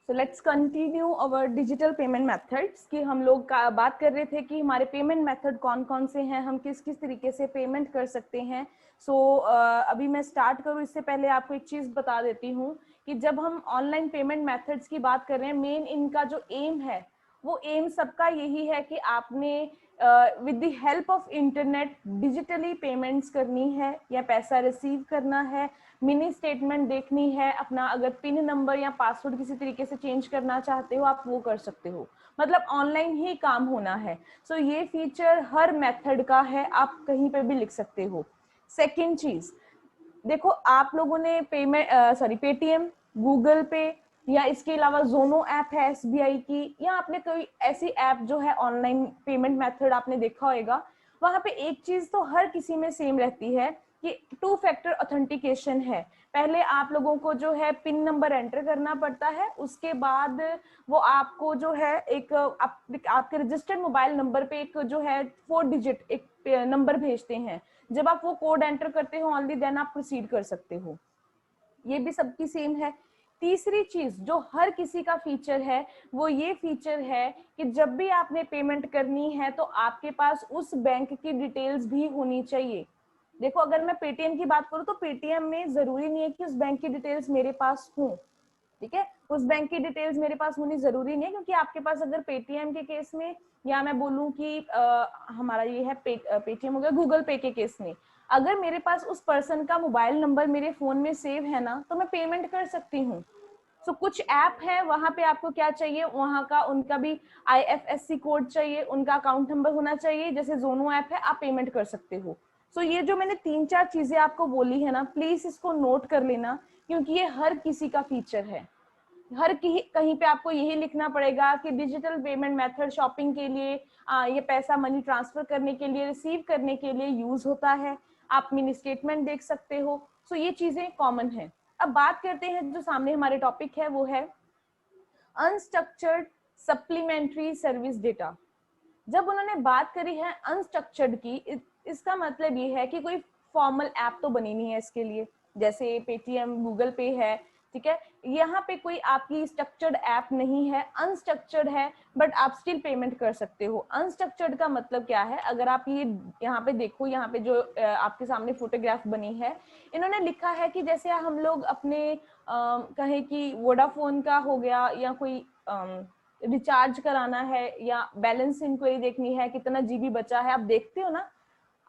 So let's continue our digital payment methods कि हम लोग का बात कर रहे थे कि हमारे पेमेंट मेथड कौन कौन से हैं, हम किस किस तरीके से पेमेंट कर सकते हैं। अभी मैं स्टार्ट करूँ इससे पहले आपको एक चीज़ बता देती हूँ कि जब हम ऑनलाइन पेमेंट मेथड्स की बात कर रहे हैं, मेन इनका जो एम है वो एम सबका यही है कि आपने with the help of internet digitally payments करनी है या पैसा रिसीव करना है, मिनी स्टेटमेंट देखनी है, अपना अगर पिन नंबर या पासवर्ड किसी तरीके से चेंज करना चाहते हो आप वो कर सकते हो, मतलब ऑनलाइन ही काम होना है। सो ये फीचर हर मेथड का है, आप कहीं पे भी लिख सकते हो। सेकेंड चीज देखो, आप लोगों ने पेटीएम, गूगल पे या इसके अलावा जोनो ऐप है एसबीआई की, या आपने कोई ऐसी ऐप जो है ऑनलाइन पेमेंट मेथड आपने देखा होगा, वहां पे एक चीज तो हर किसी में सेम रहती है कि 2 फैक्टर ऑथेंटिकेशन है। पहले आप लोगों को जो है पिन नंबर एंटर करना पड़ता है, उसके बाद वो आपको जो है एक आपके रजिस्टर्ड मोबाइल नंबर पे एक जो है 4 डिजिट एक नंबर भेजते हैं। जब आप वो कोड एंटर करते हो ओनली देन आप प्रोसीड कर सकते हो। ये भी सबकी सेम है। तीसरी चीज जो हर किसी का फीचर है वो ये फीचर है कि जब भी आपने पेमेंट करनी है तो आपके पास उस बैंक की डिटेल्स भी होनी चाहिए। देखो, अगर मैं पेटीएम की बात करूं तो पेटीएम में जरूरी नहीं है कि उस बैंक की डिटेल्स मेरे पास हो, ठीक है, उस बैंक की डिटेल्स मेरे पास होनी जरूरी नहीं है, क्योंकि आपके पास अगर पेटीएम के केस में, या मैं बोलूं कि हमारा ये है पेटीएम हो गया, गूगल पे के केस में अगर मेरे पास उस पर्सन का मोबाइल नंबर मेरे फोन में सेव है ना, तो मैं पेमेंट कर सकती हूँ। सो कुछ ऐप है वहां पे आपको क्या चाहिए, वहां का उनका भी आईएफएससी कोड चाहिए, उनका अकाउंट नंबर होना चाहिए, जैसे जोनो ऐप है आप पेमेंट कर सकते हो। सो ये जो मैंने 3-4 चीजें आपको बोली है ना, प्लीज इसको नोट कर लेना, क्योंकि ये हर किसी का फीचर है। कहीं पे आपको यही लिखना पड़ेगा कि डिजिटल पेमेंट मेथड शॉपिंग के लिए, ये पैसा मनी ट्रांसफर करने के लिए, रिसीव करने के लिए यूज होता है, आप मिनी स्टेटमेंट देख सकते हो। सो ये चीजें कॉमन है। अब बात करते हैं जो सामने हमारे टॉपिक है, वो है अनस्ट्रक्चर्ड सप्लीमेंट्री सर्विस डेटा। जब उन्होंने बात करी है अनस्ट्रक्चर्ड की, इसका मतलब ये है कि कोई फॉर्मल ऐप तो बनी नहीं है इसके लिए, जैसे पेटीएम गूगल पे है, ठीक है, यहाँ पे कोई आपकी स्ट्रक्चर्ड ऐप नहीं है, अनस्ट्रक्चर्ड है, बट आप स्टिल पेमेंट कर सकते हो। अनस्ट्रक्चर्ड का मतलब क्या है, अगर आप ये यहाँ पे देखो, यहाँ पे जो आपके सामने फोटोग्राफ बनी है, इन्होंने लिखा है कि जैसे हम लोग अपने कहें कि वोडाफोन का हो गया, या कोई रिचार्ज कराना है, या बैलेंस इंक्वायरी देखनी है, कितना जीबी बचा है, आप देखते हो ना,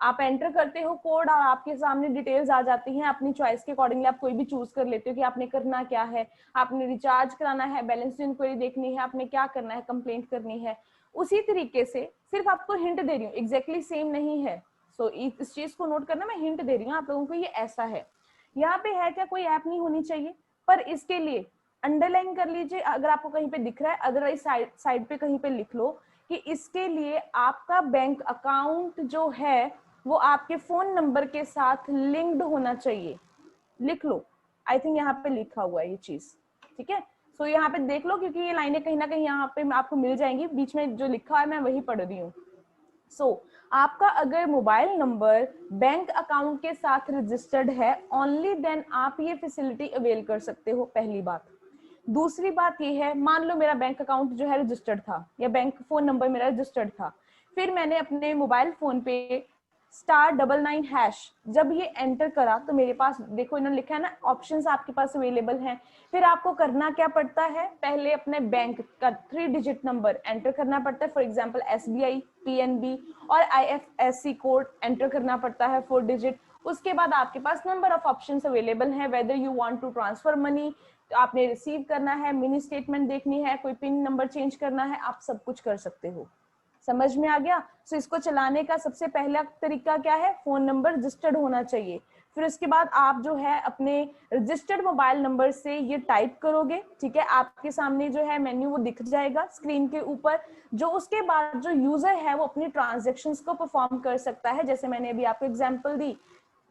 आप एंटर करते हो कोड और आपके सामने डिटेल्स आ जाती हैं, अपनी चॉइस के अकॉर्डिंगली आप कोई भी चूज कर लेते हो कि आपने करना क्या है, आपने रिचार्ज कराना है, बैलेंस इंक्वायरी देखनी है, आपने क्या करना है, कंप्लेंट करनी है। उसी तरीके से सिर्फ आपको हिंट दे रही हूँ, एग्जैक्टली सेम नहीं है। सो इस चीज को नोट करना, मैं हिंट दे रही हूँ आप लोगों को, ये ऐसा है। यहाँ पे है क्या, कोई ऐप नहीं होनी चाहिए, पर इसके लिए अंडरलाइन कर लीजिए, अगर आपको कहीं पे दिख रहा है, अदरवाइज साइड पे कहीं पे लिख लो कि इसके लिए आपका बैंक अकाउंट जो है वो आपके फोन नंबर के साथ लिंक्ड होना चाहिए। लिख लो, आई थिंक यहाँ पे लिखा हुआ है ये चीज, ठीक है। सो यहाँ पे देख लो, क्योंकि ये लाइनें कहीं ना कहीं यहाँ पे आपको मिल जाएंगी, बीच में जो लिखा है मैं वही पढ़ रही हूँ। आपका अगर मोबाइल नंबर बैंक अकाउंट के साथ रजिस्टर्ड है, ओनली देन आप ये फैसिलिटी अवेल कर सकते हो, पहली बात। दूसरी बात ये है, मान लो मेरा बैंक अकाउंट जो है रजिस्टर्ड था, या बैंक फोन नंबर मेरा रजिस्टर्ड था, फिर मैंने अपने मोबाइल फोन पे *99# जब ये एंटर करा, तो मेरे पास देखो इन्होंने लिखा है ना, ऑप्शंस आपके पास अवेलेबल हैं। फिर आपको करना क्या पड़ता है, पहले अपने बैंक का 3 डिजिट नंबर एंटर करना पड़ता है, फॉर एग्जांपल एसबीआई, पीएनबी, और आईएफएससी कोड एंटर करना पड़ता है 4 डिजिट। उसके बाद आपके पास नंबर ऑफ ऑप्शंस अवेलेबल हैं, whether you want to transfer money, आपने रिसीव करना है, मिनी स्टेटमेंट देखनी है, कोई पिन नंबर चेंज करना है, आप सब कुछ कर सकते हो। समझ में आ गया। सो इसको चलाने का सबसे पहला तरीका क्या है, फोन नंबर रजिस्टर्ड होना चाहिए। फिर उसके बाद आप जो है अपने रजिस्टर्ड मोबाइल नंबर से ये टाइप करोगे, ठीक है, आपके सामने जो है मेन्यू वो दिख जाएगा स्क्रीन के ऊपर, जो उसके बाद जो यूजर है वो अपनी ट्रांजेक्शन्स को परफॉर्म कर सकता है। जैसे मैंने अभी आपको एग्जांपल दी,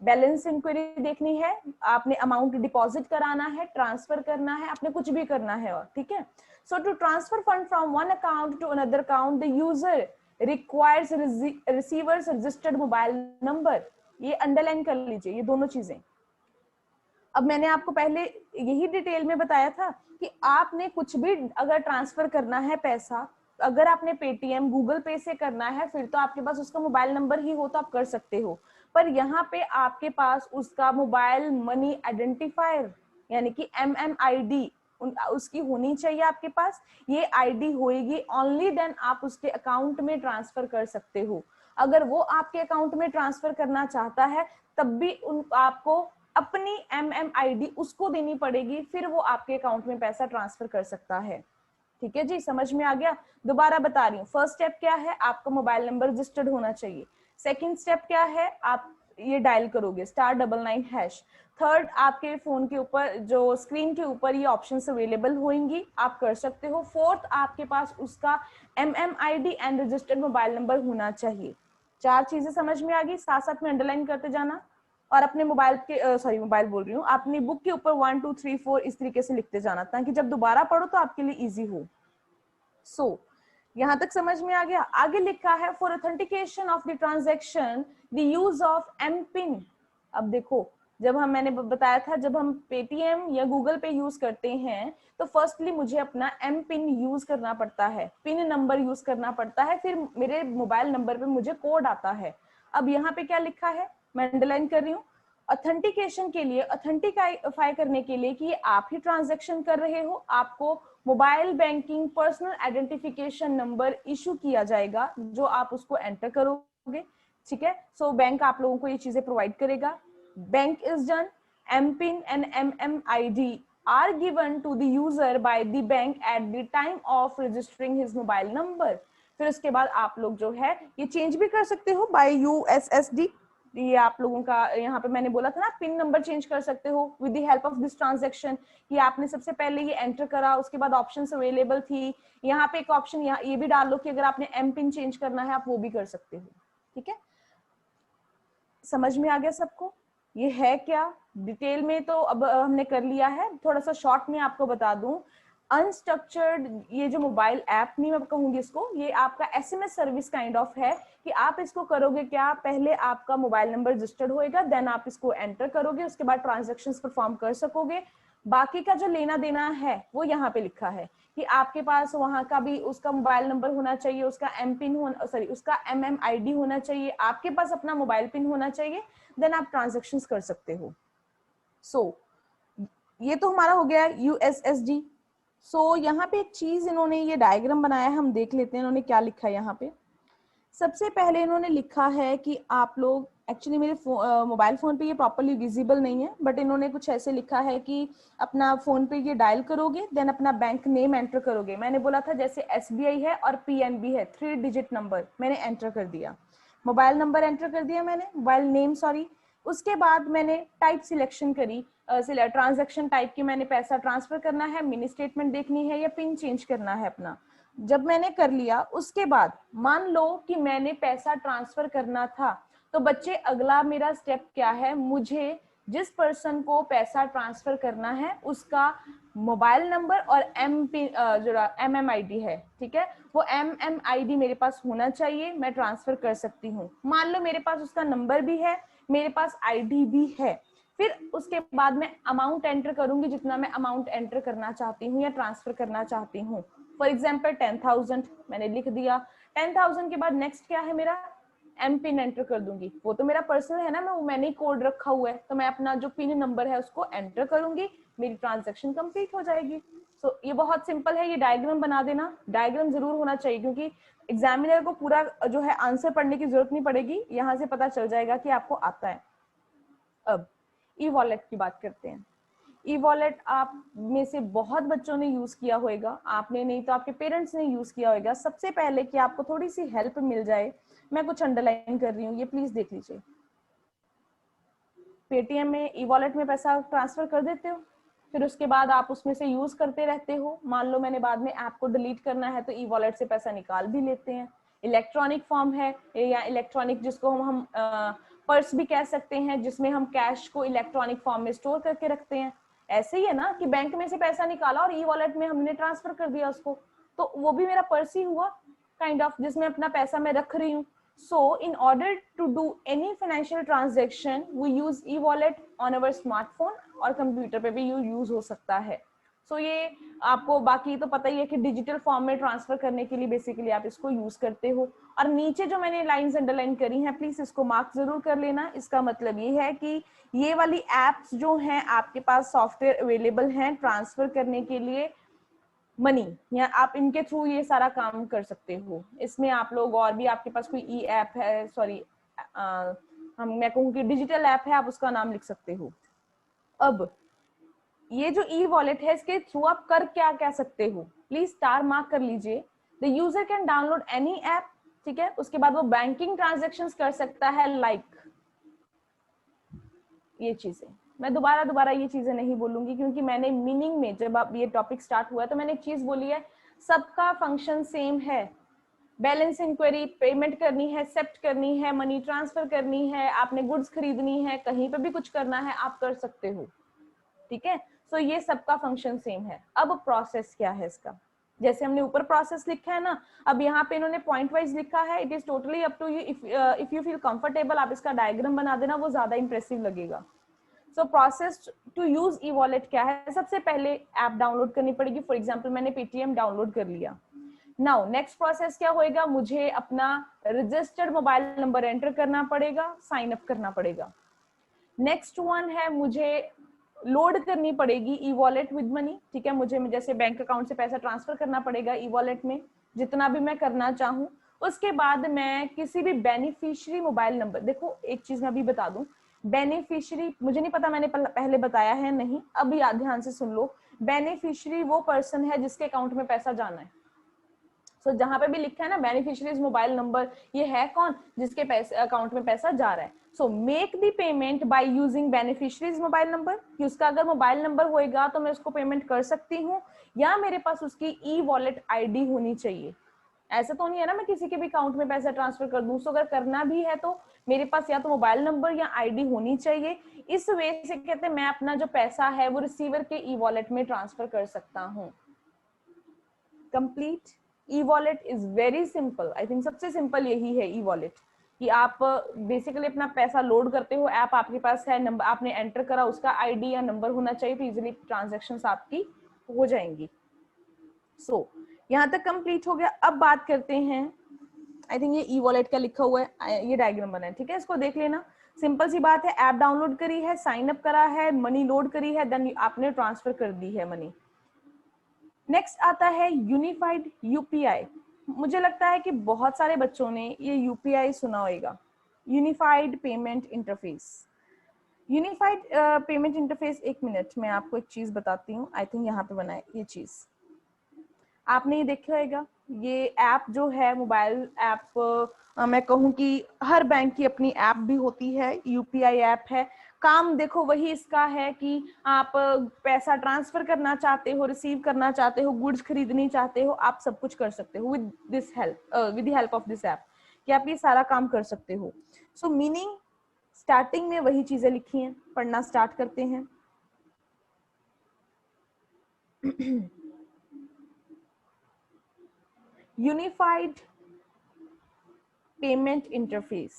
बैलेंस इंक्वायरी देखनी है, आपने अमाउंट डिपॉजिट कराना है, ट्रांसफर करना है, आपने कुछ भी करना है, और ठीक है। So to transfer fund from one account to another account, the user requires receivers registered mobile number. ये अंडरलाइन कर लीजिए, ये दोनों चीजें। अब मैंने आपको पहले यही डिटेल में बताया था कि आपने कुछ भी अगर ट्रांसफर करना है पैसा, अगर आपने पेटीएम गूगल पे से करना है, फिर तो आपके पास उसका मोबाइल नंबर ही हो तो आप कर सकते हो। पर यहाँ पे आपके पास उसका मोबाइल मनी आइडेंटिफायर यानी कि MMID उसकी होनी चाहिए आपके पास। ये आईडी होएगी ओनली देन आप उसके अकाउंट में ट्रांसफर कर सकते हो। अगर वो आपके अकाउंट में ट्रांसफर करना चाहता है तब भी आपको अपनी MMID उसको देनी पड़ेगी, फिर वो आपके अकाउंट में पैसा ट्रांसफर कर सकता है। ठीक है जी, समझ में आ गया? दोबारा बता रही हूँ, फर्स्ट स्टेप क्या है, आपका मोबाइल नंबर रजिस्टर्ड होना चाहिए। सेकंड स्टेप क्या है, आप ये डायल करोगे *99#। थर्ड, आपके फोन के ऊपर जो स्क्रीन के ऊपर ये ऑप्शंस अवेलेबल होंगी, आप कर सकते हो। फोर्थ, आपके पास उसका MMID and registered mobile number होना चाहिए। 4 चीजें समझ में आ गई, साथ साथ में अंडरलाइन करते जाना और अपने मोबाइल के मोबाइल बोल रही हूँ, अपनी बुक के ऊपर 1 2 3 4 इस तरीके से लिखते जाना ताकि जब दोबारा पढ़ो तो आपके लिए इजी हो। सो यहां तक समझ में आ गया? आगे लिखा है for authentication of the transaction the use of MPIN। अब देखो, जब मैंने बताया था जब हम पेटीएम या गूगल पे यूज करते हैं तो फर्स्टली मुझे अपना MPIN यूज करना पड़ता है, पिन नंबर यूज करना पड़ता है, फिर मेरे मोबाइल नंबर पे मुझे कोड आता है। अब यहाँ पे क्या लिखा है, मैं अंडरलाइन कर रही हूँ, ऑथेंटिकेशन के लिए, ऑथेंटिफाई करने के लिए कि आप ही ट्रांजैक्शन कर रहे हो, आपको mobile banking personal identification number issue किया जाएगा जो आप उसको एंटर करोगे। ठीक है, सो बैंक आप लोगों को ये चीजें प्रोवाइड करेगा। Bank is done, MPIN and MMID are given to the user by the bank at the time of registering his mobile number। फिर उसके बाद आप लोग जो है ये चेंज भी कर सकते हो बाय USSD। ये आप लोगों का यहाँ पे मैंने बोला था ना, पिन नंबर चेंज कर सकते हो with the help of this transaction. कि आपने सबसे पहले ये एंटर करा, उसके बाद ऑप्शंस अवेलेबल थी, यहाँ पे एक ऑप्शन ये भी डाल लो कि अगर आपने MPIN चेंज करना है आप वो भी कर सकते हो। ठीक है, समझ में आ गया सबको? ये है क्या डिटेल में तो अब हमने कर लिया है, थोड़ा सा शॉर्ट में आपको बता दूं। अनस्ट्रक्चर्ड ये जो मोबाइल ऐप नहीं मैं कहूंगी इसको, ये आपका SMS सर्विस काइंड ऑफ है कि आप इसको करोगे क्या, पहले आपका मोबाइल नंबर रजिस्टर्ड होएगा, देन आप इसको एंटर करोगे, उसके बाद ट्रांजैक्शंस परफॉर्म कर सकोगे। बाकी का जो लेना देना है वो यहाँ पे लिखा है कि आपके पास वहां का भी उसका मोबाइल नंबर होना चाहिए, उसका MPIN होना, सॉरी उसका MMID होना चाहिए, आपके पास अपना मोबाइल पिन होना चाहिए, देन आप ट्रांजैक्शंस कर सकते हो। सो ये तो हमारा हो गया USSD। सो यहाँ पे एक चीज इन्होंने ये डायग्राम बनाया है, हम देख लेते हैं इन्होंने क्या लिखा है यहाँ पे। सबसे पहले इन्होंने लिखा है कि आप लोग, एक्चुअली मेरे मोबाइल फोन पे ये प्रॉपर्ली विजिबल नहीं है, बट इन्होंने कुछ ऐसे लिखा है कि अपना फोन पे ये डायल करोगे, देन अपना बैंक नेम एंटर करोगे। मैंने बोला था जैसे SBI है और PNB है, 3 डिजिट नंबर मैंने एंटर कर दिया, मोबाइल नंबर एंटर कर दिया मैंने, मोबाइल नेम सॉरी। उसके बाद मैंने टाइप सिलेक्शन करी, ट्रांजैक्शन टाइप की, मैंने पैसा ट्रांसफर करना है, मिनी स्टेटमेंट देखनी है या पिन चेंज करना है अपना। जब मैंने कर लिया उसके बाद मान लो कि मैंने पैसा ट्रांसफर करना था, तो बच्चे अगला मेरा स्टेप क्या है, मुझे जिस पर्सन को पैसा ट्रांसफर करना है उसका मोबाइल नंबर और जो MMID है, ठीक है, वो MMID मेरे पास होना चाहिए, मैं ट्रांसफर कर सकती हूँ। मान लो मेरे पास उसका नंबर भी है, मेरे पास ID भी है, फिर उसके बाद मैं अमाउंट एंटर करूंगी जितना मैं अमाउंट एंटर करना चाहती हूँ या ट्रांसफर करना चाहती हूँ। फॉर एग्जाम्पल 10,000 मैंने लिख दिया। 10,000 के बाद नेक्स्ट क्या है मेरा, MPIN एंटर कर दूंगी, वो तो मेरा पर्सनल है ना, मैंने कोड रखा हुआ है, तो मैं अपना जो पिन नंबर है उसको एंटर करूंगी, मेरी ट्रांजैक्शन कंप्लीट हो जाएगी। सो ये बहुत सिंपल है, ये डायग्राम बना देना, डायग्राम जरूर होना चाहिए क्योंकि एग्जामिनर को पूरा जो है आंसर पढ़ने की जरूरत नहीं पड़ेगी, यहाँ से पता चल जाएगा कि आपको आता है। अब ई वॉलेट की बात करते हैं। ई वॉलेट आप में से बहुत बच्चों ने यूज किया होगा, आपने नहीं तो आपके पेरेंट्स ने यूज किया होगा। सबसे पहले कि आपको थोड़ी सी हेल्प मिल जाए, मैं कुछ अंडरलाइन कर रही हूँ, ये प्लीज देख लीजिए। पेटीएम में ई वॉलेट में पैसा ट्रांसफर कर देते हो, फिर उसके बाद आप उसमें से यूज करते रहते हो, मान लो मैंने बाद में ऐप को डिलीट करना है तो ई वॉलेट से पैसा निकाल भी लेते हैं। इलेक्ट्रॉनिक फॉर्म है या इलेक्ट्रॉनिक जिसको हम पर्स भी कह सकते हैं, जिसमें हम कैश को इलेक्ट्रॉनिक फॉर्म में स्टोर करके रखते हैं। ऐसे ही है ना कि बैंक में से पैसा निकाला और ई वॉलेट में हमने ट्रांसफर कर दिया उसको, तो वो भी मेरा पर्स ही हुआ काइंड ऑफ, जिसमें अपना पैसा मैं रख रही हूँ। So in order to do any financial transaction, we use e-wallet on our smartphone और कंप्यूटर पे भी यूज हो सकता है। सो ये आपको बाकी तो पता ही है कि डिजिटल फॉर्म में ट्रांसफर करने के लिए बेसिकली आप इसको यूज करते हो। और नीचे जो मैंने लाइंस अंडरलाइन करी हैं प्लीज इसको मार्क जरूर कर लेना। इसका मतलब ये है कि ये वाली एप्स जो हैं आपके पास सॉफ्टवेयर अवेलेबल हैं ट्रांसफर करने के लिए मनी, या आप इनके थ्रू ये सारा काम कर सकते हो। इसमें आप लोग और भी आपके पास कोई ई ऐप है, सॉरी मैं कहूँ कि डिजिटल ऐप है, आप उसका नाम लिख सकते हो। अब ये जो ई वॉलेट है इसके थ्रू आप कर क्या क्या सकते हो, प्लीज स्टार मार्क कर लीजिए। The user can download any app, ठीक है। उसके बाद वो बैंकिंग ट्रांजेक्शन्स कर सकता है, लाइक ये चीजें मैं दोबारा ये चीजें नहीं बोलूंगी, क्योंकि मैंने मीनिंग में जब आप ये टॉपिक स्टार्ट हुआ तो मैंने एक चीज बोली है, सबका फंक्शन सेम है। बैलेंस इंक्वायरी, पेमेंट करनी है, एक्सेप्ट करनी है, मनी ट्रांसफर करनी है, आपने गुड्स खरीदनी है, कहीं पे भी कुछ करना है आप कर सकते हो, ठीक है। सो ये सबका फंक्शन सेम है। अब प्रोसेस क्या है इसका, जैसे हमने ऊपर प्रोसेस लिखा है ना, अब यहाँ पे इन्होंने पॉइंट वाइज लिखा है। It is totally up to you, if you feel comfortable आप इसका डायग्राम बना देना, वो ज्यादा इंप्रेसिव लगेगा। So process to use e wallet क्या है, सबसे पहले ऐप डाउनलोड करनी पड़ेगी। फॉर एग्जाम्पल मैंने पेटीएम डाउनलोड कर लिया। नाउ नेक्स्ट प्रोसेस क्या होएगा, मुझे अपना रजिस्टर्ड मोबाइल नंबर एंटर करना पड़ेगा, साइन अप करना पड़ेगा। नेक्स्ट वन है मुझे लोड करनी पड़ेगी ई वॉलेट विद मनी, ठीक है। मुझे जैसे बैंक अकाउंट से पैसा ट्रांसफर करना पड़ेगा ई वॉलेट में, जितना भी मैं करना चाहूँ। उसके बाद मैं किसी भी बेनिफिशियरी मोबाइल नंबर, देखो एक चीज मैं अभी बता दूं, बेनिफिशियरी मुझे नहीं पता मैंने पहले बताया है नहीं, अब याद ध्यान से सुन लो। बेनिफिशियरी वो पर्सन है जिसके अकाउंट में पैसा जाना है। सो जहां पे भी लिखा है ना बेनिफिशियरीज मोबाइल नंबर, ये है कौन, जिसके पैसे अकाउंट में पैसा जा रहा है। So make the payment by using beneficiaries mobile number, कि उसका अगर मोबाइल नंबर होएगा तो मैं उसको पेमेंट कर सकती हूँ, या मेरे पास उसकी ई वॉलेट आईडी होनी चाहिए। ऐसा तो नहीं है ना मैं किसी के भी अकाउंट में पैसा ट्रांसफर कर दूं। सो अगर करना भी है तो मेरे पास या तो मोबाइल नंबर या आईडी होनी चाहिए। इस वे से कहते हैं मैं अपना जो पैसा है वो रिसीवर के ई वॉलेट में ट्रांसफर कर सकता हूँ। Complete. E wallet is very simple, I think सबसे सिंपल यही है ई वॉलेट, कि आप बेसिकली अपना पैसा लोड करते हो, ऐप आपके पास है, नंबर आपने एंटर करा, उसका आईडी या नंबर होना चाहिए, तो इजीली ट्रांजैक्शंस आपकी हो जाएंगी। सो यहाँ तक कंप्लीट हो गया। अब बात करते हैं, आई थिंक ये ई वॉलेट का लिखा हुआ है, ये डायग्राम बना है, ठीक है, इसको देख लेना। सिंपल सी बात है, ऐप डाउनलोड करी है, साइन अप करा है, मनी लोड करी है, देन आपने ट्रांसफर कर दी है मनी। नेक्स्ट आता है यूनिफाइड यूपीआई। मुझे लगता है कि बहुत सारे बच्चों ने ये यूपीआई सुना होगा, unified payment interface. Unified payment interface, एक मिनट मैं आपको एक चीज बताती हूँ, आई थिंक यहाँ पे बना है ये चीज, आपने ये देखा होगा। ये ऐप जो है मोबाइल ऐप, मैं कहूँ कि हर बैंक की अपनी ऐप भी होती है, यूपीआई ऐप है। काम देखो वही इसका है कि आप पैसा ट्रांसफर करना चाहते हो, रिसीव करना चाहते हो, गुड्स खरीदनी चाहते हो, आप सब कुछ कर सकते हो with this help, with the help of this app, कि आप ये सारा काम कर सकते हो। सो मीनिंग स्टार्टिंग में वही चीजें लिखी हैं, पढ़ना स्टार्ट करते हैं। Unified payment interface,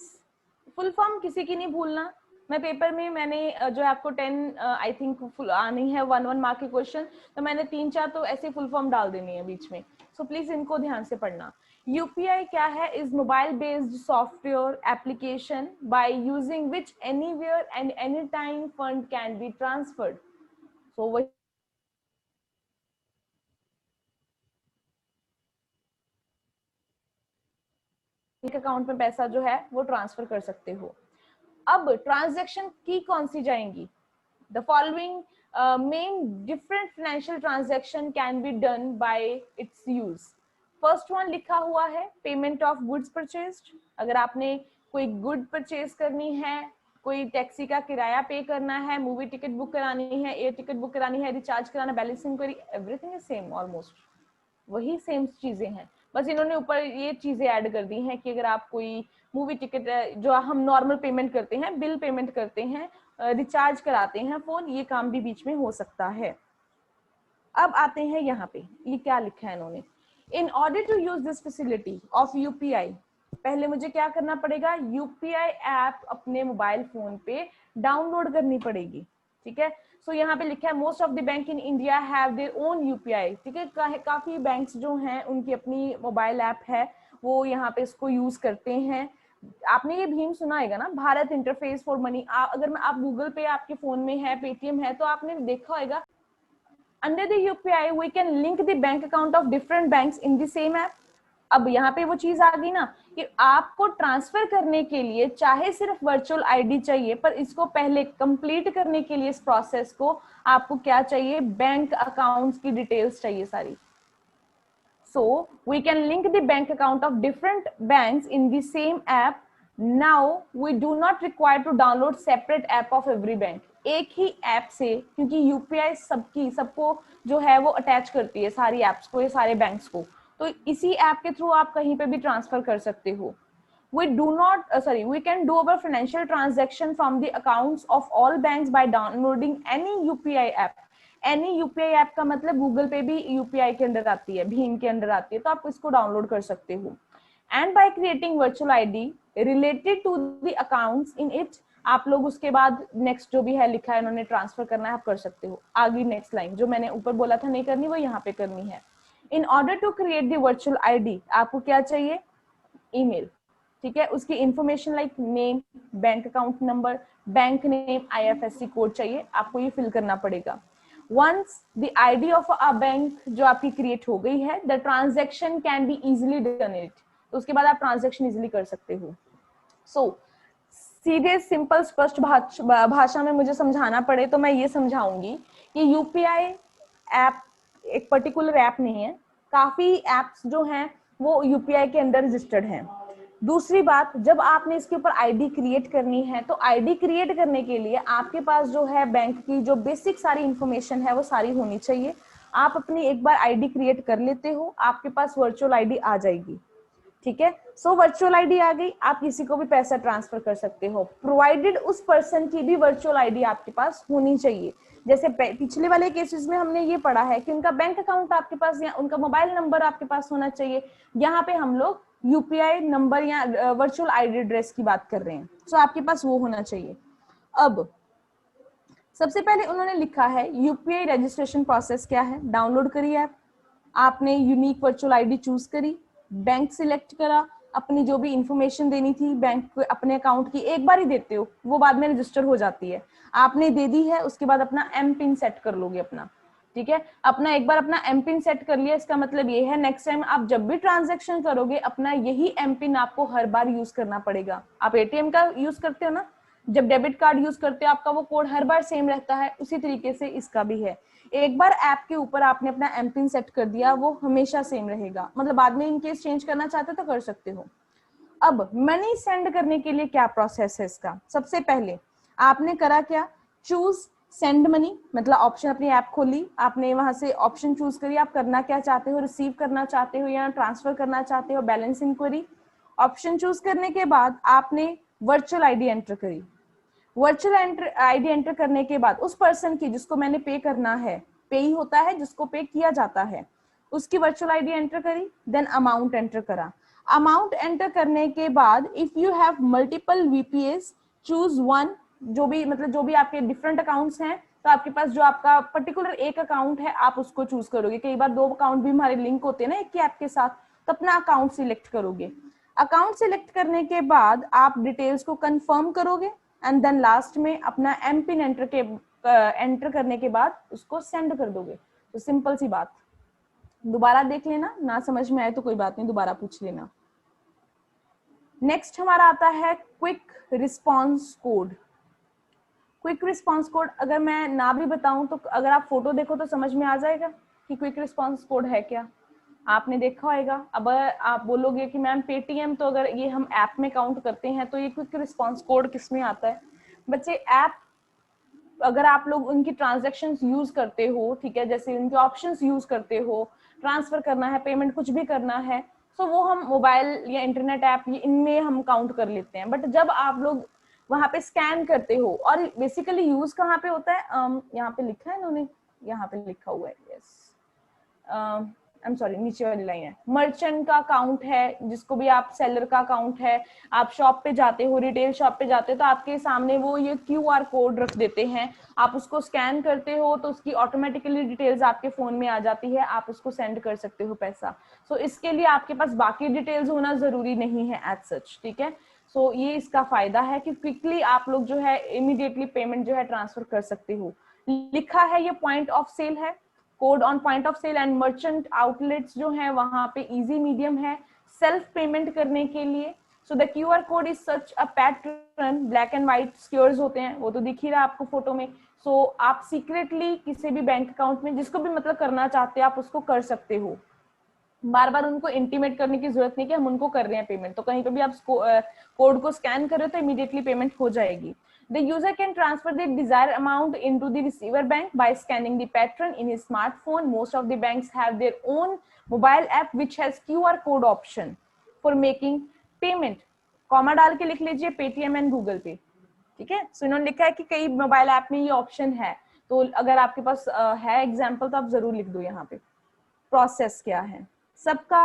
full form किसी की नहीं भूलना। मैं पेपर में मैंने जो आपको 10 आई थिंक आनी है 1 मार्क के क्वेश्चन, तो मैंने 3-4 तो ऐसे फुल फॉर्म डाल देनी है बीच में। सो प्लीज इनको ध्यान से पढ़ना। यूपीआई क्या है, is mobile based software application by using which anywhere and any time fund can be transferred. So वही अकाउंट में पैसा जो है वो ट्रांसफर कर सकते हो। अब ट्रांजैक्शन की कौन सी जाएंगी, the following main different financial transaction can be done by it's use. First one लिखा हुआ है पेमेंट ऑफ गुड्स परचेज्ड, अगर आपने कोई गुड परचेज करनी है, कोई टैक्सी का किराया पे करना है, मूवी टिकट बुक करानी है, एयर टिकट बुक करानी है, रिचार्ज कराना, balance inquiry, everything is same, almost वही सेम चीजें हैं। बस इन्होंने ऊपर ये चीजें ऐड कर दी हैं कि अगर आप कोई मूवी टिकट जो हम नॉर्मल पेमेंट करते हैं, बिल पेमेंट करते हैं, रिचार्ज कराते हैं फोन, ये काम भी बीच में हो सकता है। अब आते हैं यहाँ पे, ये क्या लिखा है इन्होंने, in order to use this facility of UPI, पहले मुझे क्या करना पड़ेगा, यूपीआई ऐप अपने मोबाइल फोन पे डाउनलोड करनी पड़ेगी, ठीक है। सो यहाँ पे लिखा है most of the bank in India have their own UPI, ठीक है। काफी बैंक्स जो हैं उनकी अपनी मोबाइल ऐप है, वो यहाँ पे इसको यूज करते हैं। आपने ये भीम सुना है ना, भारत इंटरफेस फॉर मनी। अगर आप गूगल पे आपके फोन में है, पेटीएम है, तो आपने देखा होगा under the UPI we can link the bank account of different banks in the same app. अब यहाँ पे वो चीज आ गई ना कि आपको ट्रांसफर करने के लिए चाहे सिर्फ वर्चुअल आईडी चाहिए, पर इसको पहले कंप्लीट करने के लिए इस प्रोसेस को आपको क्या चाहिए, बैंक अकाउंट्स की डिटेल्स चाहिए सारी। So we can link the bank account of different banks in the same app. Now we do not require to download separate app of every bank. एक ही ऐप से, क्योंकि यूपीआई सबको जो है वो अटैच करती है, सारी एप्स को, ये सारे बैंक्स को, तो इसी ऐप के थ्रू आप कहीं पे भी ट्रांसफर कर सकते हो। We can do our financial transaction from the accounts of all banks by downloading any UPI app. Any UPI app का मतलब गूगल पे भी यूपीआई के अंडर आती है, भीम के अंडर आती है, तो आप इसको डाउनलोड कर सकते हो। And by creating virtual ID related to the accounts in it, आप लोग उसके बाद नेक्स्ट जो भी है लिखा है उन्होंने ट्रांसफर करना है, आप कर सकते हो। आगे नेक्स्ट लाइन जो मैंने ऊपर बोला था नहीं करनी, वो यहाँ पे करनी है। In order to create the virtual ID आपको क्या चाहिए, ईमेल, ठीक है। उसकी information like name, bank account number, bank name, IFSC code चाहिए, आपको ये फिल करना पड़ेगा। Once the ID of a bank जो आपकी क्रिएट हो गई है, the transaction can be easily done it, तो उसके बाद आप ट्रांजेक्शन इजिली कर सकते हो। So सीधे सिंपल स्पष्ट भाषा में मुझे समझाना पड़े तो मैं ये समझाऊंगी कि यूपीआई ऐप एक पर्टिकुलर ऐप नहीं है, काफी एप्स जो हैं वो यूपीआई के अंदर रजिस्टर्ड हैं। दूसरी बात, जब आपने इसके ऊपर आईडी क्रिएट करनी है, तो आईडी क्रिएट करने के लिए आपके पास जो है बैंक की जो बेसिक सारी इंफॉर्मेशन है वो सारी होनी चाहिए। आप अपनी एक बार आईडी क्रिएट कर लेते हो, आपके पास वर्चुअल आईडी आ जाएगी, ठीक है। सो वर्चुअल आईडी आ गई, आप किसी को भी पैसा ट्रांसफर कर सकते हो, प्रोवाइडेड उस पर्सन की भी वर्चुअल आईडी आपके पास होनी चाहिए। जैसे पिछले वाले केसेस में हमने ये पढ़ा है कि उनका बैंक अकाउंट आपके पास या उनका मोबाइल नंबर आपके पास होना चाहिए, यहाँ पे हम लोग यूपीआई नंबर या वर्चुअल आईडी एड्रेस की बात कर रहे हैं, सो आपके पास वो होना चाहिए। अब सबसे पहले उन्होंने लिखा है यूपीआई रजिस्ट्रेशन प्रोसेस क्या है, डाउनलोड करिए ऐप, आपने यूनिक वर्चुअल आईडी चूज करी, बैंक सिलेक्ट करा, अपनी जो भी इंफॉर्मेशन देनी थी बैंक को अपने अकाउंट की एक बार ही देते हो, वो बाद में रजिस्टर हो जाती है, आपने दे दी है, उसके बाद अपना एम पिन सेट कर लोगे अपना, ठीक है। अपना एक बार अपना एम पिन सेट कर लिया, इसका मतलब ये है नेक्स्ट टाइम आप जब भी ट्रांजैक्शन करोगे अपना यही एम पिन आपको हर बार यूज करना पड़ेगा। आप एटीएम का यूज करते हो ना, जब डेबिट कार्ड यूज करते हो आपका वो कोड हर बार सेम रहता है, उसी तरीके से इसका भी है। एक बार ऐप के ऊपर आपने अपना एम पिन सेट कर दिया, वो हमेशा सेम रहेगा, मतलब बाद में इनकेस चेंज करना चाहते हो तो कर सकते हो। अब मनी सेंड करने के लिए क्या प्रोसेस है इसका, सबसे पहले आपने करा क्या, चूज सेंड मनी, मतलब ऑप्शन अपनी ऐप खोली, आपने वहां से ऑप्शन चूज करी, आप करना क्या चाहते हो, रिसीव करना चाहते हो या ट्रांसफर करना चाहते हो, बैलेंस इंक्वायरी। ऑप्शन चूज करने के बाद आपने वर्चुअल आईडी एंटर करी, वर्चुअल आईडी एंटर करने के बाद उस पर्सन की जिसको मैंने पे करना है, पे ही होता है जिसको पे किया जाता है, उसकी वर्चुअल आईडी एंटर करी, देन अमाउंट एंटर करा। अमाउंट एंटर करने के बाद if you have multiple VPS choose one, जो भी मतलब जो भी आपके डिफरेंट अकाउंट्स हैं, तो आपके पास जो आपका पर्टिकुलर एक अकाउंट है आप उसको चूज करोगे। कई बार दो अकाउंट भी हमारे लिंक होते हैं ना एक ही ऐप के साथ, तो अपना अकाउंट सिलेक्ट करोगे। अकाउंट सिलेक्ट करने के बाद आप डिटेल्स को कंफर्म करोगे एंड देन लास्ट में अपना एम पिन एंटर करने के बाद उसको सेंड कर दोगे। तो सिंपल सी बात, दोबारा देख लेना, ना समझ में आए तो कोई बात नहीं, दोबारा पूछ लेना। नेक्स्ट हमारा आता है quick response code. Quick response code अगर मैं ना भी बताऊं तो अगर आप फोटो देखो तो समझ में आ जाएगा कि क्विक रिस्पॉन्स कोड है क्या, आपने देखा होगा। अब आप बोलोगे कि मैम पेटीएम तो अगर ये हम ऐप में काउंट करते हैं तो ये क्विक रिस्पॉन्स कोड किस में आता है। बच्चे ऐप अगर आप लोग उनकी ट्रांजैक्शंस यूज करते हो, ठीक है, जैसे उनके ऑप्शंस यूज करते हो, ट्रांसफर करना है, पेमेंट कुछ भी करना है, तो वो हम मोबाइल या इंटरनेट ऐप इनमें हम काउंट कर लेते हैं। बट जब आप लोग वहां पे स्कैन करते हो, और बेसिकली यूज कहाँ पे होता है, यहाँ पे लिखा है इन्होंने, यहाँ पे लिखा हुआ है, यस, सॉरी नीचे वाली लाइन है, मर्चेंट का अकाउंट है, जिसको भी आप सेलर का अकाउंट है, आप शॉप पे जाते हो, रिटेल शॉप पे जाते हो तो आपके सामने वो ये QR कोड रख देते हैं, आप उसको स्कैन करते हो तो उसकी ऑटोमेटिकली डिटेल्स आपके फोन में आ जाती है, आप उसको सेंड कर सकते हो पैसा। सो इसके लिए आपके पास बाकी डिटेल्स होना जरूरी नहीं है एज सच, ठीक है। सो ये इसका फायदा है कि क्विकली आप लोग जो है इमीडिएटली पेमेंट जो है ट्रांसफर कर सकते हो। लिखा है ये पॉइंट ऑफ सेल है, code on point of sale and merchant outlets जो है वहां पे इजी मीडियम है सेल्फ पेमेंट करने के लिए। So the QR code is such a pattern, black and white squares होते हैं, वो तो दिख ही रहा है आपको फोटो में। सो आप सीक्रेटली किसी भी बैंक अकाउंट में जिसको भी मतलब करना चाहते हैं आप उसको कर सकते हो, बार बार उनको इंटीमेट करने की जरूरत नहीं कि हम उनको कर रहे हैं पेमेंट। तो कहीं पे भी आप कोड को स्कैन कर रहे हो तो इमीडिएटली पेमेंट हो जाएगी। The user can transfer the desired amount into the receiver bank by scanning the pattern in his smartphone. Most of the banks have their own mobile app which has QR code option for making payment. Comma डाल के लिख लीजिए Paytm and Google पे, ठीक है। सो इन्होंने लिखा है कि कई मोबाइल ऐप में ये ऑप्शन है, तो अगर आपके पास है एग्जाम्पल तो आप जरूर लिख दो यहाँ पे। प्रोसेस क्या है सबका।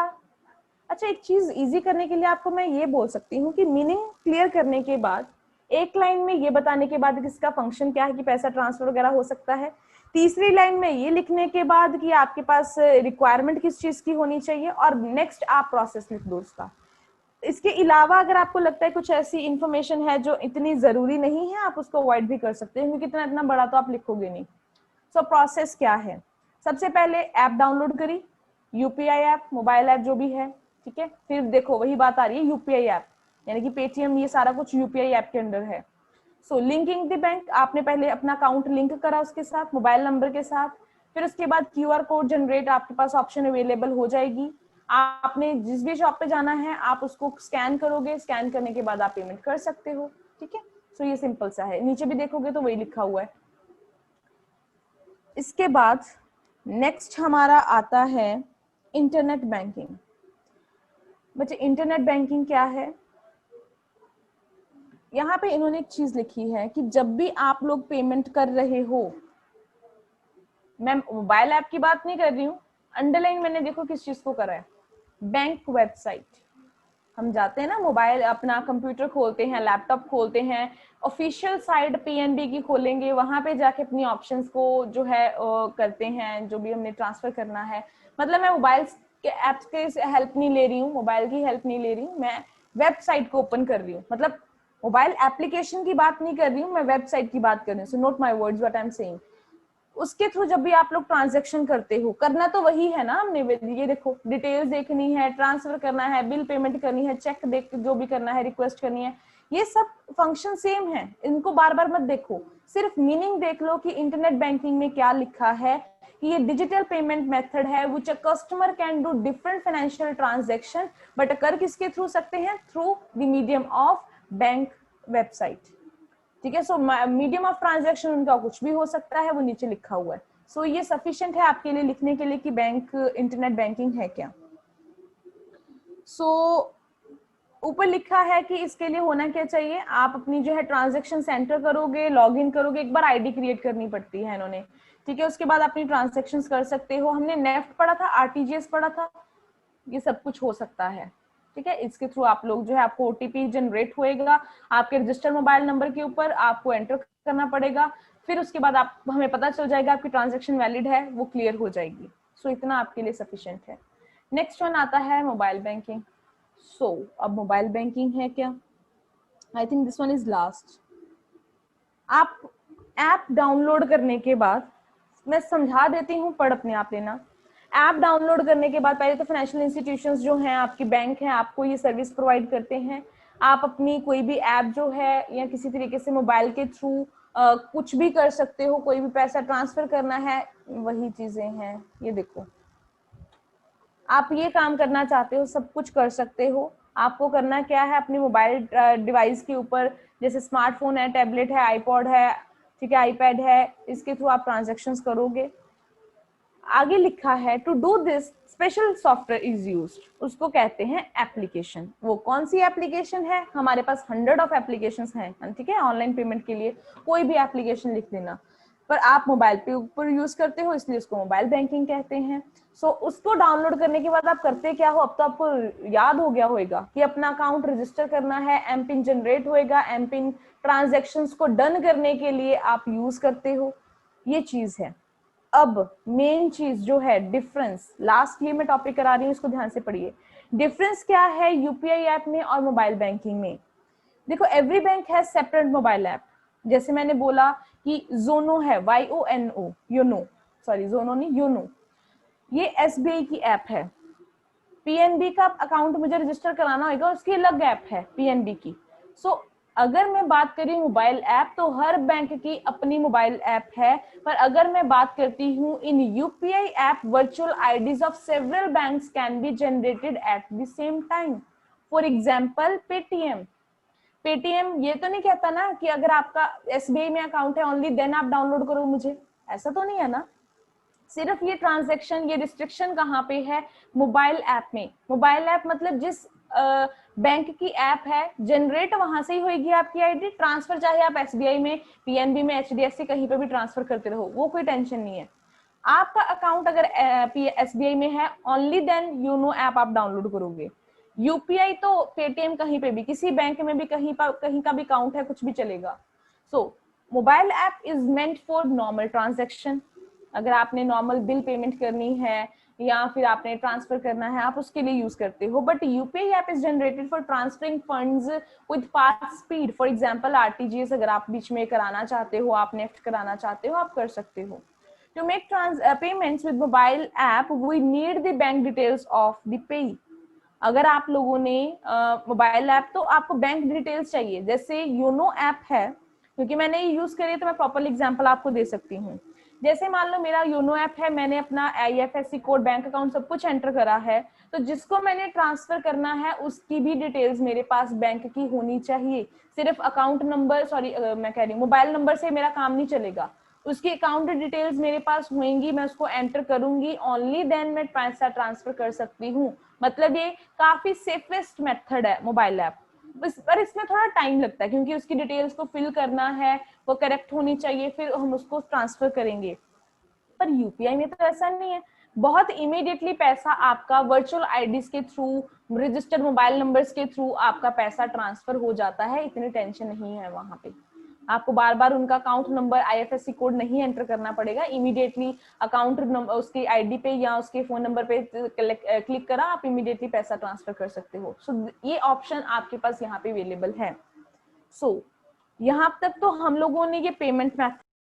अच्छा, एक चीज इजी करने के लिए आपको मैं ये बोल सकती हूँ कि मीनिंग क्लियर करने के बाद एक लाइन में ये बताने के बाद कि इसका फंक्शन क्या है कि पैसा ट्रांसफर वगैरह हो सकता है, तीसरी लाइन में ये लिखने के बाद कि आपके पास रिक्वायरमेंट किस चीज की होनी चाहिए, और नेक्स्ट आप प्रोसेस लिख दो उसका। इसके अलावा अगर आपको लगता है कुछ ऐसी इंफॉर्मेशन है जो इतनी जरूरी नहीं है आप उसको अवॉइड भी कर सकते हैं, क्योंकि इतना बड़ा तो आप लिखोगे नहीं। सो प्रोसेस क्या है, सबसे पहले ऐप डाउनलोड करी, यूपीआई ऐप, मोबाइल ऐप जो भी है, ठीक है। फिर देखो वही बात आ रही है यूपीआई ऐप, यानी कि पेटीएम, ये सारा कुछ यूपीआई ऐप के अंडर है। सो लिंकिंग द बैंक, आपने पहले अपना अकाउंट लिंक करा उसके साथ मोबाइल नंबर के साथ, फिर उसके बाद QR कोड जनरेट आपके पास ऑप्शन अवेलेबल हो जाएगी। आपने जिस भी शॉप पे जाना है आप उसको स्कैन करोगे, स्कैन करने के बाद आप पेमेंट कर सकते हो, ठीक है। सो ये सिंपल सा है, नीचे भी देखोगे तो वही लिखा हुआ है। इसके बाद नेक्स्ट हमारा आता है इंटरनेट बैंकिंग। बच्चे इंटरनेट बैंकिंग क्या है, यहाँ पे इन्होंने एक चीज लिखी है कि जब भी आप लोग पेमेंट कर रहे हो, मैं मोबाइल ऐप की बात नहीं कर रही हूँ, अंडरलाइन मैंने देखो किस चीज को करा है, बैंक वेबसाइट। हम जाते हैं ना, मोबाइल अपना कंप्यूटर खोलते हैं, लैपटॉप खोलते हैं, ऑफिशियल साइट पीएनबी की खोलेंगे, वहां पे जाके अपनी ऑप्शंस को जो है करते हैं, जो भी हमने ट्रांसफर करना है। मतलब मैं मोबाइल के ऐप्स के हेल्प नहीं ले रही हूँ, मोबाइल की हेल्प नहीं ले रही हूँ, मैं वेबसाइट को ओपन कर रही हूँ, मतलब मोबाइल एप्लीकेशन की बात नहीं कर रही हूँ, मैं वेबसाइट की बात कर रही हूँ। So note my words what I am saying. उसके थ्रू जब भी आप लोग ट्रांजैक्शन करते हो, करना तो वही है ना, हमने ये देखो डिटेल्स देखनी है, ट्रांसफर करना है, बिल पेमेंट करनी है, चेक देख जो भी करना है, रिक्वेस्ट करनी है, ये सब फंक्शन सेम है, इनको बार बार मत देखो, सिर्फ मीनिंग देख लो कि इंटरनेट बैंकिंग में क्या लिखा है कि ये डिजिटल पेमेंट मेथड है which a customer can do different financial transaction, but कर किसके थ्रू सकते हैं, through the medium of bank website, ठीक है। सो मीडियम ऑफ ट्रांजैक्शन उनका कुछ भी हो सकता है, वो नीचे लिखा हुआ है। सो ये सफिशिएंट है आपके लिए लिखने के लिए कि बैंक इंटरनेट बैंकिंग है क्या। सो ऊपर लिखा है कि इसके लिए होना क्या चाहिए, आप अपनी जो है ट्रांजैक्शन सेंटर करोगे, लॉग इन करोगे, एक बार आईडी क्रिएट करनी पड़ती है इन्होंने, ठीक है। उसके बाद अपनी ट्रांजैक्शंस कर सकते हो, हमने नेफ्ट पढ़ा था, आरटीजीएस पढ़ा था, ये सब कुछ हो सकता है, ठीक है। इसके थ्रू आप लोग जो है, आपको ओटीपी जनरेट होएगा आपके रजिस्टर्ड मोबाइल नंबर के ऊपर, आपको एंटर करना पड़ेगा, फिर उसके बाद आप हमें पता चल जाएगा आपकी ट्रांजैक्शन वैलिड है, वो क्लियर हो जाएगी। सो इतना आपके लिए सफिशिएंट है। नेक्स्ट वन आता है मोबाइल बैंकिंग। सो अब मोबाइल बैंकिंग है क्या, I think this one is last. आप ऐप डाउनलोड करने के बाद, मैं समझा देती हूँ, पढ़ अपने आप लेना। ऐप डाउनलोड करने के बाद पहले तो फाइनेंशियल इंस्टीट्यूशंस जो हैं, आपकी बैंक हैं, आपको ये सर्विस प्रोवाइड करते हैं। आप अपनी कोई भी ऐप जो है या किसी तरीके से मोबाइल के थ्रू कुछ भी कर सकते हो, कोई भी पैसा ट्रांसफर करना है, वही चीजें हैं, ये देखो आप ये काम करना चाहते हो सब कुछ कर सकते हो। आपको करना क्या है, अपने मोबाइल डिवाइस के ऊपर, जैसे स्मार्टफोन है, टैबलेट है, आईपॉड है, ठीक है, आईपैड है, इसके थ्रू आप ट्रांजैक्शंस करोगे। आगे लिखा है to do this special software is used, उसको कहते हैं एप्लीकेशन। वो कौन सी एप्लीकेशन है, हमारे पास 100 ऑफ एप्लीकेशंस हैं, ठीक है, ऑनलाइन पेमेंट के लिए कोई भी एप्लीकेशन लिख देना। पर आप मोबाइल पे ऊपर यूज करते हो इसलिए उसको मोबाइल बैंकिंग कहते हैं। सो उसको डाउनलोड करने के बाद आप करते क्या हो, अब तो आपको याद हो गया होगा कि अपना अकाउंट रजिस्टर करना है, एम पिन जनरेट होएगा, एम पिन ट्रांजेक्शन्स को डन करने के लिए आप यूज करते हो, ये चीज है। अब मेन चीज जो है डिफरेंस, लास्ट ये मैं टॉपिक करा रही हूँ, इसको ध्यान से पढ़िए। डिफरेंस क्या है यूपीआई ऐप में और मोबाइल बैंकिंग में? देखो, every bank has separate mobile app. जैसे मैंने बोला कि जोनो है, YONO, योनो, सॉरी जोनो नहीं, योनो, ये एसबीआई की ऐप है। पीएनबी का अकाउंट मुझे रजिस्टर कराना होगा, उसकी अलग ऐप है पीएनबी की। सो अगर मैं बात करी मोबाइल ऐप, तो हर बैंक की अपनी मोबाइल ऐप है। पर अगर मैं बात करती हूँ in UPI app, virtual IDs of several banks can be generated at the same time. For example Paytm, Paytm ये तो नहीं कहता ना कि अगर आपका एसबीआई में अकाउंट है ओनली देन आप डाउनलोड करो मुझे, ऐसा तो नहीं है ना। सिर्फ ये ट्रांजैक्शन, ये रिस्ट्रिक्शन कहाँ पे है? मोबाइल ऐप में। मोबाइल ऐप मतलब जिस बैंक की ऐप है, जनरेट वहां से ही होगी आपकी आईडी, ट्रांसफर चाहे आप एसबीआई में, पीएनबी में, एचडीएफसी कहीं पे भी ट्रांसफर करते रहो, वो कोई टेंशन नहीं है। आपका अकाउंट अगर एसबीआई में है, ओनली देन योनो ऐप आप डाउनलोड करोगे। यूपीआई तो पेटीएम कहीं पे भी, किसी बैंक में भी, कहीं का भी अकाउंट है, कुछ भी चलेगा। So mobile app is meant for normal transaction. अगर आपने नॉर्मल बिल पेमेंट करनी है या फिर आपने ट्रांसफर करना है, आप उसके लिए यूज करते हो। But UPI app is generated for transferring funds with fast speed. For example RTGS अगर आप बीच में कराना चाहते हो, आप नेफ्ट कराना चाहते हो, आप कर सकते हो। To make payments with mobile app, we need the bank details of the payee. अगर आप लोगों ने मोबाइल ऐप, तो आपको बैंक डिटेल्स चाहिए। जैसे योनो ऐप है, क्योंकि मैंने ये यूज करी है तो मैं प्रॉपर एग्जांपल आपको दे सकती हूँ। जैसे मान लो मेरा योनो ऐप है, मैंने अपना आईएफएससी कोड, बैंक अकाउंट सब कुछ एंटर करा है, तो जिसको मैंने ट्रांसफर करना है उसकी भी डिटेल्स मेरे पास बैंक की होनी चाहिए। सिर्फ अकाउंट नंबर, सॉरी मैं कह रही हूँ मोबाइल नंबर से मेरा काम नहीं चलेगा, उसकी अकाउंट डिटेल्स मेरे पास होंगी, मैं उसको एंटर करूंगी, ओनली देन मैं पैसा ट्रांसफर कर सकती हूँ। मतलब ये काफी सेफेस्ट मेथड है मोबाइल ऐप। पर इसमें थोड़ा टाइम लगता है क्योंकि उसकी डिटेल्स को फिल करना है, वो करेक्ट होनी चाहिए, फिर हम उसको ट्रांसफर करेंगे। पर यूपीआई में तो ऐसा नहीं है, बहुत इमीडिएटली पैसा आपका वर्चुअल आईडीज के थ्रू, रजिस्टर्ड मोबाइल नंबर्स के थ्रू आपका पैसा ट्रांसफर हो जाता है। इतनी टेंशन नहीं है वहां पे, आपको बार बार उनका अकाउंट नंबर, आईएफएससी कोड नहीं एंटर करना पड़ेगा। इमीडिएटली अकाउंट नंबर, उसकी आईडी पे या उसके फोन नंबर पे क्लिक करा, आप इमीडिएटली पैसा ट्रांसफर कर सकते हो। सो ये ऑप्शन आपके पास यहाँ पे अवेलेबल है। सो यहाँ तक तो हम लोगों ने ये पेमेंट मेथड